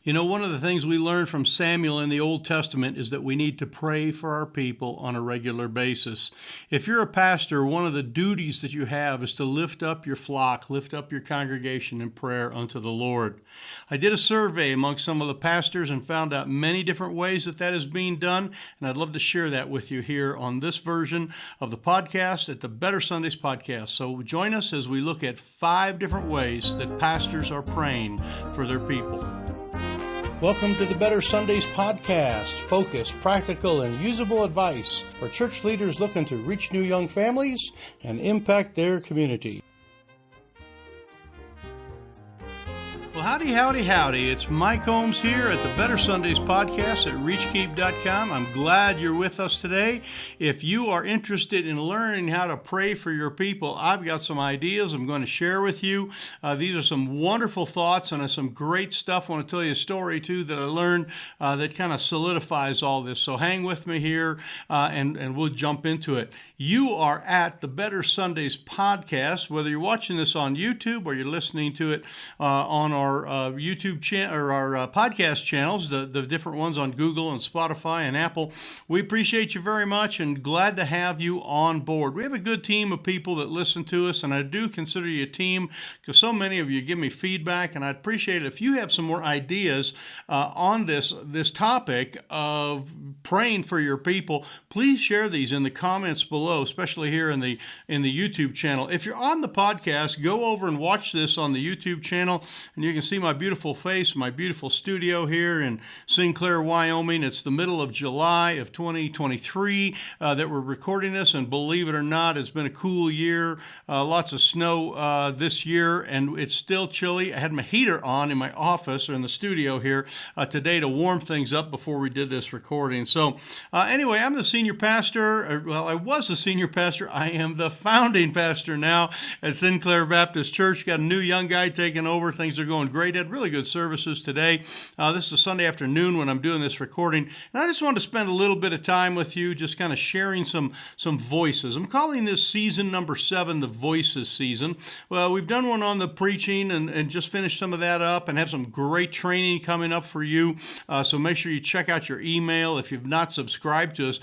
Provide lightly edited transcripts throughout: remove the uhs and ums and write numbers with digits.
You know, one of the things we learn from Samuel in the Old Testament is that we need to pray for our people on a regular basis. If you're a pastor, one of the duties that you have is to lift up your flock, lift up your congregation in prayer unto the Lord. I did a survey among some of the pastors and found out many different ways that is being done, and I'd love to share that with you here on this version of the podcast at the Better Sundays podcast. So join us as we look at 5 different ways that pastors are praying for their people. Welcome to the Better Sundays podcast. Focused, practical, and usable advice for church leaders looking to reach new young families and impact their community. Well, howdy. It's Mike Holmes here at the Better Sundays podcast at reachkeep.com. I'm glad you're with us today. If you are interested in learning how to pray for your people, I've got some ideas I'm going to share with you. These are some wonderful thoughts and some great stuff. I want to tell you a story, too, that I learned that kind of solidifies all this. So hang with me here and we'll jump into it. You are at the Better Sundays podcast, whether you're watching this on YouTube or you're listening to it on our YouTube channel or our podcast channels, the different ones on Google and Spotify and Apple. We appreciate you very much and glad to have you on board. We have a good team of people that listen to us, and I do consider you a team because so many of you give me feedback, and I'd appreciate it if you have some more ideas on this topic of praying for your people. Please share these in the comments below, especially here in the YouTube channel. If you're on the podcast, go over and watch this on the YouTube channel, and you can see my beautiful face, my beautiful studio here in Sinclair, Wyoming. It's the middle of July of 2023 that we're recording this, and believe it or not, it's been a cool year. Lots of snow this year, and it's still chilly. I had my heater on in my office or in the studio here today to warm things up before we did this recording. So anyway, I'm the senior pastor. I was the senior pastor. I am the founding pastor now at Sinclair Baptist Church. Got a new young guy taking over. Things are going great. Had really good services today. This is a Sunday afternoon when I'm doing this recording, and I just wanted to spend a little bit of time with you, just kind of sharing some voices. I'm calling this season number 7 the Voices season. Well, we've done one on the preaching and just finished some of that up, and have some great training coming up for you. So make sure you check out your email if you've not subscribed to us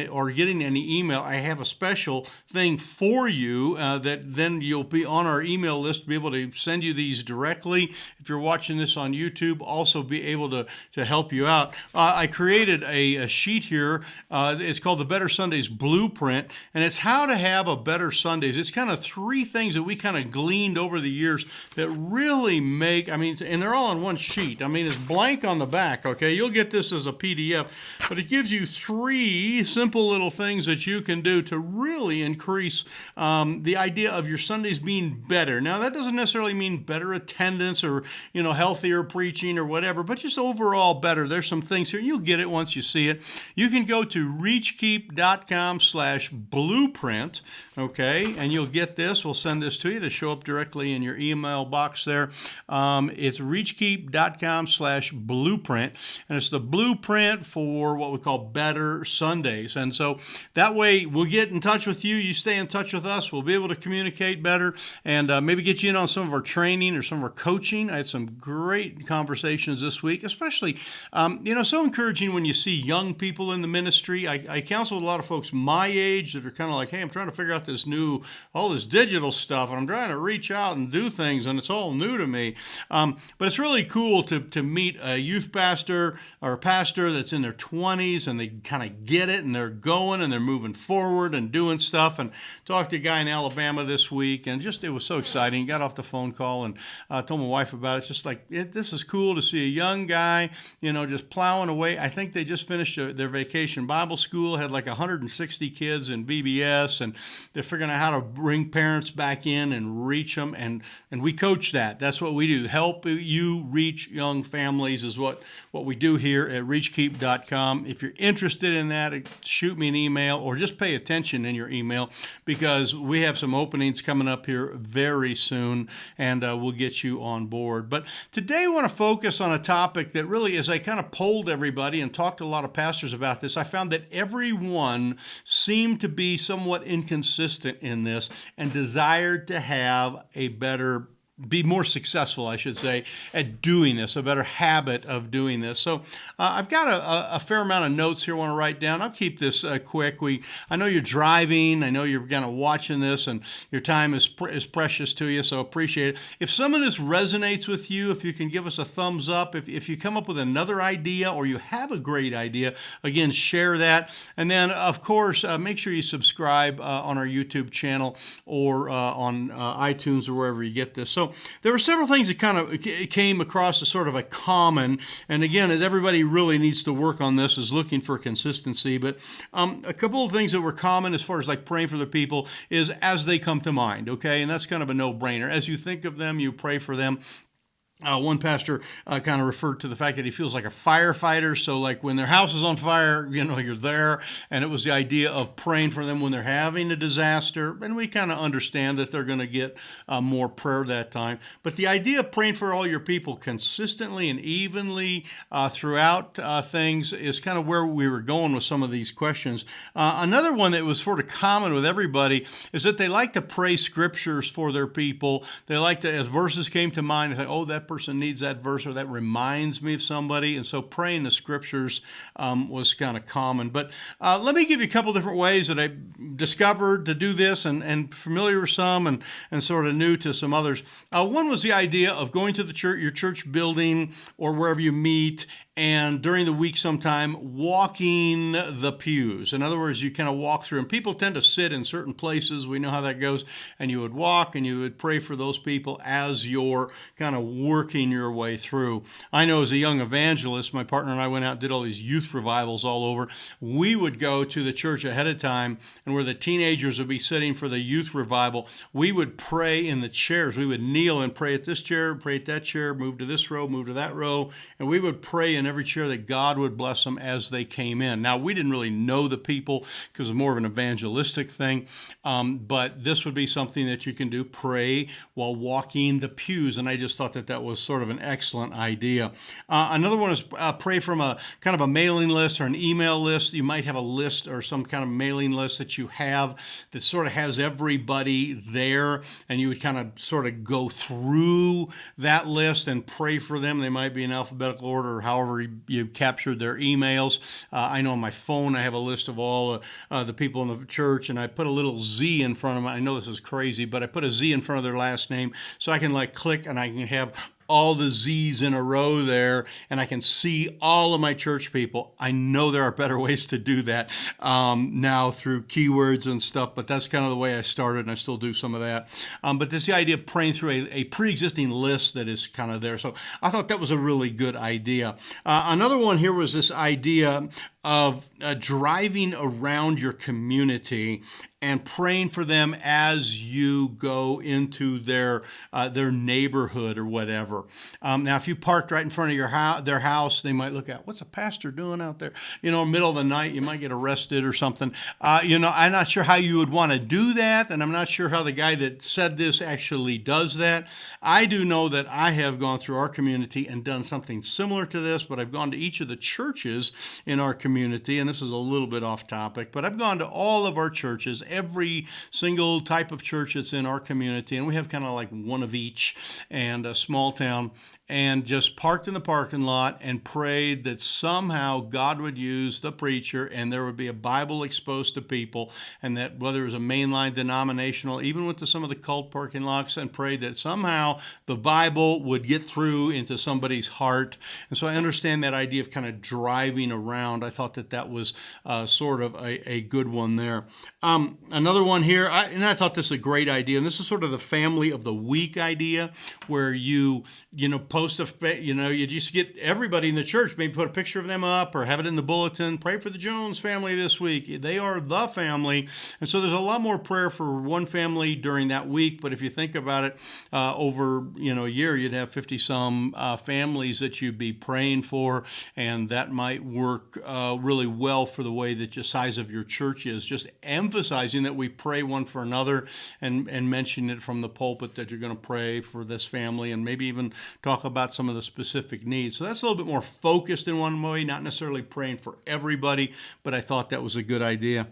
or getting any email. I have a special thing for you that then you'll be on our email list to be able to send you these directly. If you're watching this on YouTube, also be able to help you out. I created a sheet here. It's called the Better Sundays Blueprint, and it's how to have a better Sundays. It's kind of 3 things that we kind of gleaned over the years that really make, and they're all on one sheet. It's blank on the back, okay? You'll get this as a PDF, but it gives you 3 simple little things that you can do to really increase the idea of your Sundays being better. Now, that doesn't necessarily mean better attendance or, healthier preaching or whatever, but just overall better. There's some things here. You'll get it once you see it. You can go to reachkeep.com/blueprint, okay, and you'll get this. We'll send this to you to show up directly in your email box there. It's reachkeep.com/blueprint, and it's the blueprint for what we call Better Sundays. And so that way we'll get in touch with you. You stay in touch with us. We'll be able to communicate better and maybe get you in on some of our training or some of our coaching. I had some great conversations this week, especially, so encouraging when you see young people in the ministry. I counsel a lot of folks my age that are kind of like, hey, I'm trying to figure out all this digital stuff, and I'm trying to reach out and do things, and it's all new to me. But it's really cool to meet a youth pastor or a pastor that's in their 20s, and they kind of get it, and they're going, and they're moving forward and doing stuff. And talked to a guy in Alabama this week, and it was so exciting. Got off the phone call and told my wife about it. It's just like, this is cool to see a young guy, just plowing away. I think they just finished their vacation Bible school, had like 160 kids in BBS, and they're figuring out how to bring parents back in and reach them. And we coach that. That's what we do. Help you reach young families is what we do here at reachkeep.com. If you're interested in that, shoot me an email or just pay attention in your email, because we have some openings coming up here very soon, and we'll get you on board. But today I want to focus on a topic that really, as I kind of polled everybody and talked to a lot of pastors about this, I found that everyone seemed to be somewhat inconsistent in this and desired to have a better be more successful, I should say, at doing this, a better habit of doing this. So I've got a fair amount of notes here I want to write down. I'll keep this quick. I know you're driving. I know you're kind of watching this, and your time is precious to you, so appreciate it. If some of this resonates with you, if you can give us a thumbs up. If you come up with another idea or you have a great idea, again, share that. And then, of course, make sure you subscribe on our YouTube channel or on iTunes or wherever you get this. So there were several things that kind of came across as sort of a common, and again, as everybody really needs to work on this, is looking for consistency. But a couple of things that were common as far as like praying for the people is as they come to mind, okay? And that's kind of a no-brainer. As you think of them, you pray for them. One pastor kind of referred to the fact that he feels like a firefighter. So like when their house is on fire, you're there. And it was the idea of praying for them when they're having a disaster. And we kind of understand that they're going to get more prayer that time. But the idea of praying for all your people consistently and evenly throughout things is kind of where we were going with some of these questions. Another one that was sort of common with everybody is that they like to pray scriptures for their people. They like to, as verses came to mind, they think, oh, that person needs that verse, or that reminds me of somebody. And so praying the scriptures was kind of common. But let me give you a couple different ways that I discovered to do this, and familiar with some and sort of new to some others. One was the idea of going to the church, your church building or wherever you meet, and during the week sometime walking the pews. In other words, you kind of walk through, and people tend to sit in certain places. We know how that goes. And you would walk and you would pray for those people as you're kind of working your way through. I know as a young evangelist, my partner and I went out and did all these youth revivals all over. We would go to the church ahead of time, and where the teenagers would be sitting for the youth revival, we would pray in the chairs. We would kneel and pray at this chair, pray at that chair, move to this row, move to that row, and we would pray in every chair that God would bless them as they came in. Now, we didn't really know the people because it was more of an evangelistic thing, but this would be something that you can do, pray while walking the pews, and I just thought that was sort of an excellent idea. Another one is pray from a kind of a mailing list or an email list. You might have a list or some kind of mailing list that you have that sort of has everybody there, and you would kind of sort of go through that list and pray for them. They might be in alphabetical order or however you captured their emails. I know on my phone I have a list of all the people in the church, and I put a little Z in front of them. I know this is crazy, but I put a Z in front of their last name so I can like click and I can have all the Z's in a row there, and I can see all of my church people. I know there are better ways to do that now through keywords and stuff, but that's kind of the way I started, and I still do some of that. But this is the idea of praying through a pre-existing list that is kind of there. So I thought that was a really good idea. Another one here was this idea of driving around your community and praying for them as you go into their neighborhood or whatever. Now, if you parked right in front of their house, they might look at, what's a pastor doing out there? Middle of the night, you might get arrested or something. I'm not sure how you would want to do that, and I'm not sure how the guy that said this actually does that. I do know that I have gone through our community and done something similar to this, but I've gone to each of the churches in our community, and this is a little bit off topic, but I've gone to all of our churches, every single type of church that's in our community, and we have kind of like one of each, and a small town, and just parked in the parking lot and prayed that somehow God would use the preacher and there would be a Bible exposed to people, and that whether it was a mainline denominational, even went to some of the cult parking lots and prayed that somehow the Bible would get through into somebody's heart. And so I understand that idea of kind of driving around. I thought that was sort of a good one there. Another one here, I thought this is a great idea, and this is sort of the family of the week idea, where you post you just get everybody in the church, maybe put a picture of them up or have it in the bulletin. Pray for the Jones family this week. They are the family. And so there's a lot more prayer for one family during that week. But if you think about it, over a year, you'd have 50 some families that you'd be praying for, and that might work really well for the way that the size of your church is. Just emphasizing that we pray one for another, and mention it from the pulpit that you're going to pray for this family, and maybe even talk about some of the specific needs. So that's a little bit more focused in one way, not necessarily praying for everybody, but I thought that was a good idea.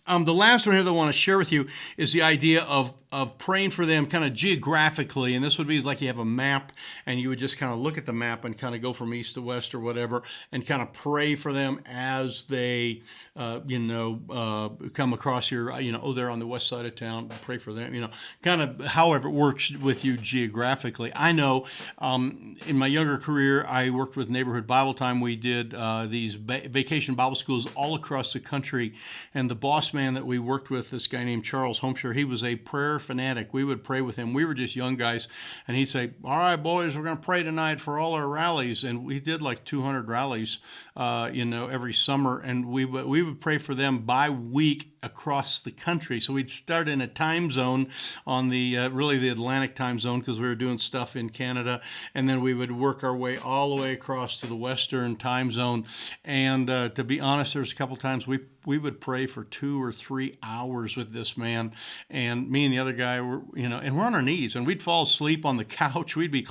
The last one here that I want to share with you is the idea of praying for them kind of geographically. And this would be like you have a map and you would just kind of look at the map and kind of go from east to west or whatever and kind of pray for them as they, come across your, they're on the west side of town, pray for them, kind of however it works with you geographically. I know in my younger career, I worked with Neighborhood Bible Time. We did these vacation Bible schools all across the country. And the boss man that we worked with, this guy named Charles Homeshire, he was a prayer fanatic. We would pray with him. We were just young guys, and he'd say, "All right, boys, we're going to pray tonight for all our rallies." And we did like 200 rallies, every summer, and we would pray for them by week across the country. So we'd start in a time zone on the really the Atlantic time zone because we were doing stuff in Canada, and then we would work our way all the way across to the Western time zone. And to be honest, there was a couple times we would pray for 2 or 3 hours with this man, and me and the other guy were, and we're on our knees, and we'd fall asleep on the couch. We'd be,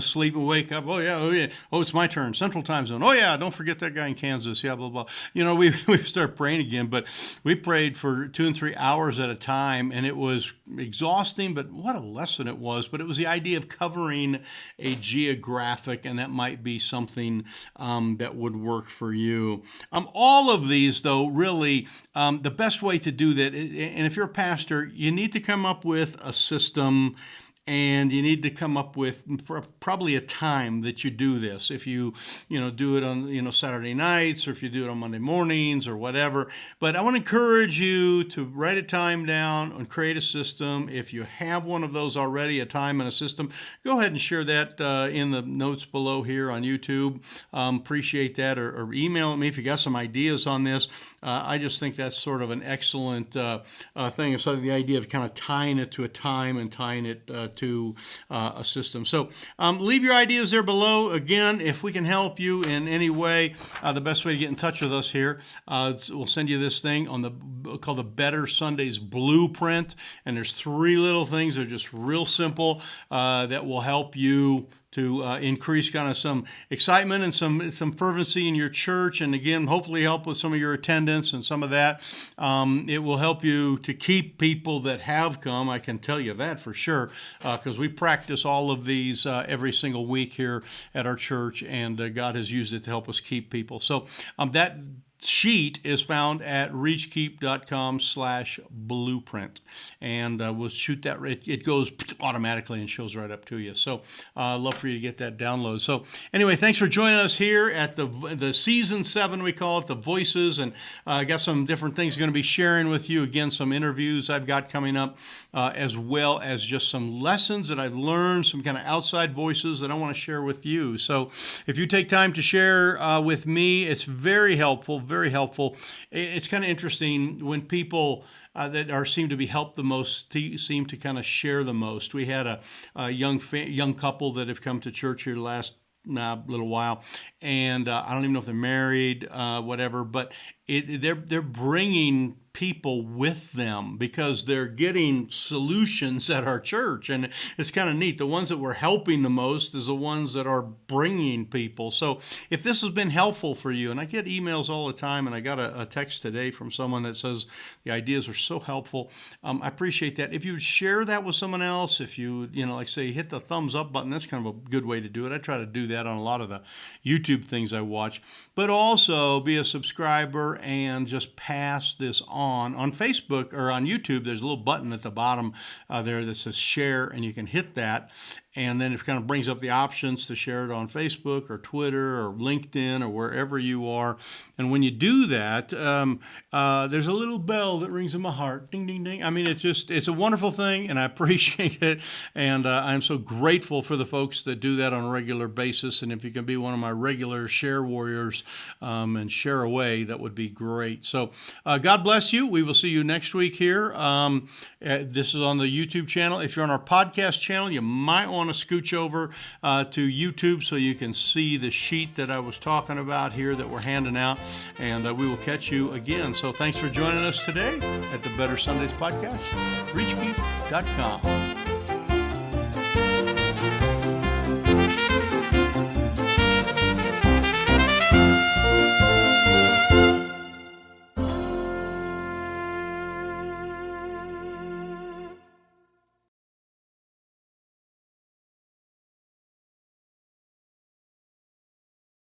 sleep and wake up. Oh yeah. Oh, it's my turn. Central time zone. Oh yeah, don't forget that guy in Kansas. Yeah, blah blah. We start praying again, but we prayed for 2 and 3 hours at a time, and it was exhausting. But what a lesson it was! But it was the idea of covering a geographic, and that might be something that would work for you. All of these, though, really, the best way to do that, and if you're a pastor, you need to come up with a system, and you need to come up with probably a time that you do this. If you, do it on, Saturday nights, or if you do it on Monday mornings or whatever. But I want to encourage you to write a time down and create a system. If you have one of those already, a time and a system, go ahead and share that in the notes below here on YouTube. Appreciate that, or email me if you got some ideas on this. I just think that's sort of an excellent thing. So the idea of kind of tying it to a time and tying it to a system. So leave your ideas there below. Again, if we can help you in any way, the best way to get in touch with us here, we'll send you this thing called the Better Sundays Blueprint. And there's 3 little things that are just real simple that will help you to increase kind of some excitement and some fervency in your church, and again, hopefully help with some of your attendance and some of that. It will help you to keep people that have come. I can tell you that for sure, because we practice all of these every single week here at our church, and God has used it to help us keep people. So that sheet is found at reachkeep.com/blueprint, and we'll shoot that. It goes automatically and shows right up to you. So I'd love for you to get that download. So anyway, thanks for joining us here at the season 7, we call it, the Voices, and I got some different things going to be sharing with you. Again, some interviews I've got coming up, as well as just some lessons that I've learned, some kind of outside voices that I want to share with you. So if you take time to share with me, it's very helpful. Very helpful. It's kind of interesting when people that seem to be helped the most seem to kind of share the most. We had a young couple that have come to church here the last little while, and I don't even know if they're married, whatever, but they're bringing people with them because they're getting solutions at our church, and it's kind of neat. The ones that we're helping the most is the ones that are bringing people. So if this has been helpful for you, and I get emails all the time, and I got a text today from someone that says the ideas are so helpful, I appreciate that. If you would share that with someone else, if you like say hit the thumbs up button, that's kind of a good way to do it. I try to do that on a lot of the YouTube things I watch, but also be a subscriber and just pass this on Facebook or on YouTube. There's a little button at the bottom there that says share, and you can hit that. And then it kind of brings up the options to share it on Facebook or Twitter or LinkedIn or wherever you are. And when you do that, there's a little bell that rings in my heart. Ding, ding, ding. I mean, it's a wonderful thing, and I appreciate it. And I'm so grateful for the folks that do that on a regular basis. And if you can be one of my regular share warriors and share away, that would be great. So God bless you. We will see you next week here. This is on the YouTube channel. If you're on our podcast channel, you might want to scooch over to YouTube so you can see the sheet that I was talking about here that we're handing out, and we will catch you again. So thanks for joining us today at the Better Sundays podcast, reachkeep.com.